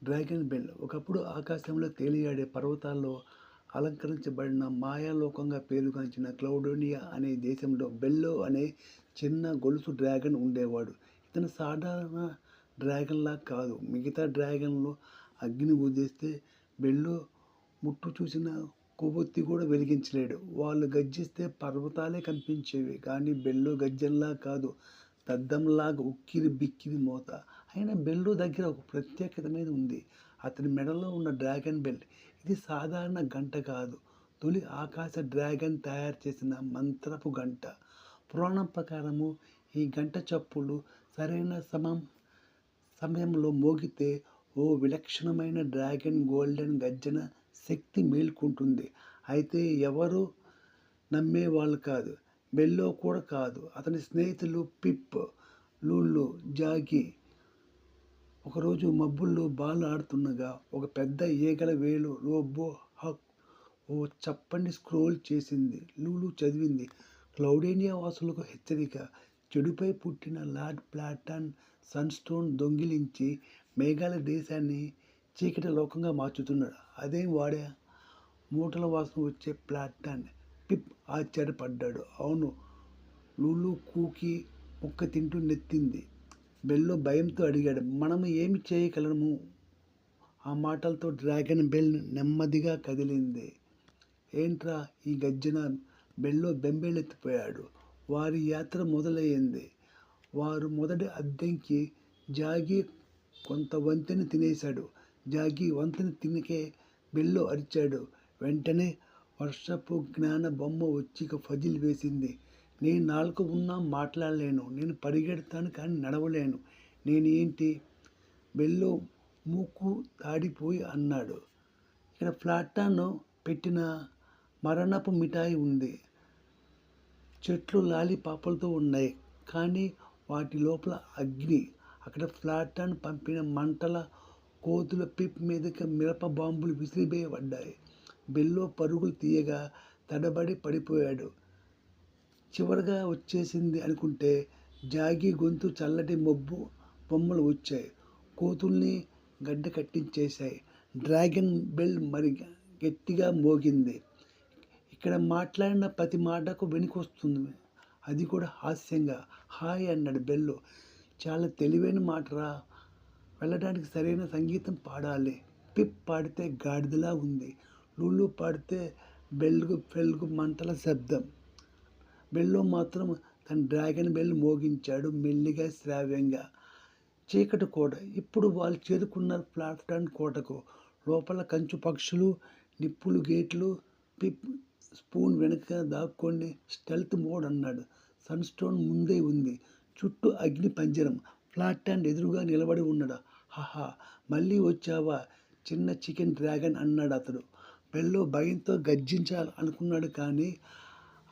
Dragon bell ఒకప్పుడు ఆకాశంలో తేలియాడే పర్వతాల్లో అలంకరించబడిన మాయాలోకంగా పేరుగాంచిన క్లౌడోనియా అనే దేశంలో బెల్లో అనే చిన్న గొలుసు డ్రాగన్ ఉండేవాడు. ఇతను సాధారణ డ్రాగన్లా కాదు. మిగతా డ్రాగన్లు అగ్ని ఊదేస్తే బెల్లో ముట్టు చూసిన కొవ్వొత్తి కూడా వెలిగించలేడు. వాళ్ళు గర్జిస్తే పర్వతాలే కనిపించేవి. కానీ బెల్లో గర్జనలా కాదు, దద్దంలాగా ఉక్కిరి బిక్కిరి మోత. అయినా బెల్లో దగ్గర ఒక ప్రత్యేకతమైన ఉంది. అతని మెడలో ఉన్న డ్రాగన్ బెల్. ఇది సాధారణ గంట కాదు. తొలి ఆకాశ డ్రాగన్ తయారు చేసిన మంత్రపు గంట. పురాణం ప్రకారము ఈ గంట చప్పులు సరైన సమయంలో మోగితే ఓ విలక్షణమైన డ్రాగన్ గోల్డెన్ గర్జన శక్తి మేల్కొంటుంది. అయితే ఎవరు నమ్మేవాళ్ళు కాదు. బెల్లో కూడా కాదు. అతని స్నేహితులు పిప్, లూలు, జాగీ ఒకరోజు మబ్బుల్లో బాల్ ఆడుతుండగా ఒక పెద్ద ఈగల వేలు రోబో హక్ ఓ చప్పని స్క్రోల్ చేసింది. లూలు చదివింది. క్లౌడేనియా వాసులకు హెచ్చరిక. చెడుపై పుట్టిన లార్డ్ ప్లాటన్ సన్స్టోన్ దొంగిలించి మేఘాల దేశాన్ని చీకటి లోకంగా మార్చుతున్నాడు. అదేం వాడే మూటల వాసన వచ్చే ప్లాటన్? పిప్ ఆశ్చర్యపడ్డాడు. అవును, లూలు కూకి ముక్క తింటూ నెత్తింది. బెల్లో భయంతో అడిగాడు, మనం ఏమి చేయగలము? ఆ మాటలతో డ్రాగన్ బెల్ నెమ్మదిగా కదిలింది. ఏంట్రా ఈ గర్జన? బెల్లో బెంబేలెత్తిపోయాడు. వారి యాత్ర మొదలయ్యింది. వారు మొదటి అద్దెంకి జాగీ కొంత వంతెన తినేశాడు. జాగీ వంతెన తినకే బెల్లో అరిచాడు. వెంటనే వర్షపు జ్ఞాన బొమ్మ వచ్చి ఫజిల్ వేసింది. నేను నాలుక ఉన్నా మాట్లాడలేను. నేను పరిగెడతాను కానీ నడవలేను. నేను ఏంటి? బెల్లో మూకు తాడిపోయి అన్నాడు. ఇక్కడ ప్లాటాన్ పెట్టిన మరణపు మిఠాయి ఉంది. చెట్లు లాలిపాపలతో ఉన్నాయి. కానీ వాటి లోపల అగ్ని. అక్కడ ప్లాటాన్ పంపిన మంటల కోతుల పిప్ మీదకి మిరప బాంబులు విసిరివేయబడ్డాయి. బెల్లో పరుగులు తీయగా తడబడి పడిపోయాడు. చివరగా వచ్చేసింది అనుకుంటే జాగీ గొంతు చల్లటి బొమ్మలు వచ్చాయి. కోతుల్ని గడ్డ కట్టించేశాయి. డ్రాగన్ బెల్ మరి గట్టిగా మోగింది. ఇక్కడ మాట్లాడిన ప్రతి మాటకు వెనుకొస్తుంది. అది కూడా హాస్యంగా. హాయ్ అన్నాడు బెల్లో. చాలా తెలివైన మాటరా. వెళ్ళడానికి సరైన సంగీతం పాడాలి. పిప్ పాడితే గాడిదలా ఉంది. లూలు పాడితే బెల్గు మంటల శబ్దం. బెల్లో మాత్రం తన డ్రాగన్ బెల్ మోగించాడు మెల్లిగా, శ్రావ్యంగా. చీకటి కోట. ఇప్పుడు వాళ్ళు చేరుకున్నారు ప్లాటాన్ కోటకు. లోపల కంచు పక్షులు, నిప్పులు గేట్లు. పిప్ స్పూన్ వెనక దాక్కోండి, స్టెల్త్ మోడ్ అన్నాడు. సన్స్టోన్ ముందే ఉంది. చుట్టూ అగ్ని పంజరం. ప్లాటాన్ ఎదురుగా నిలబడి ఉన్నాడు. హహా, మళ్ళీ వచ్చావా చిన్న చికెన్ డ్రాగన్ అన్నాడు అతడు. బెల్లో భయంతో గర్జించాలి అనుకున్నాడు. కానీ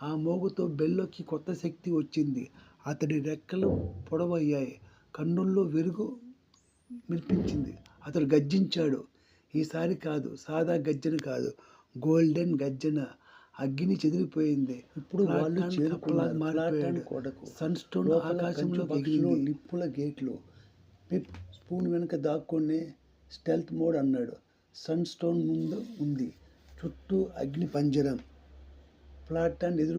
ఆ మోగుతో బెల్లోకి కొత్త శక్తి వచ్చింది. అతడి రెక్కలు పొడవయ్యాయి. కన్నుల్లో వెలుగు మెరిపించింది. అతడు గర్జించాడు. ఈసారి కాదు, సాదా గర్జన కాదు, గోల్డెన్ గర్జన. అగ్ని చెదిరిపోయింది. ఇప్పుడు వాళ్ళు చేరుకున్నారు కోటకు. సన్స్టోన్ ఆకాశంలో ఎగిరింది. నిప్పుల గేట్లు. పిప్ స్పూన్ వెనక దాక్కొని స్టెల్త్ మోడ్ అన్నాడు. సన్స్టోన్ ముందు ఉంది. చుట్టూ అగ్ని పంజరం. ప్లాటాన్ ఎదురు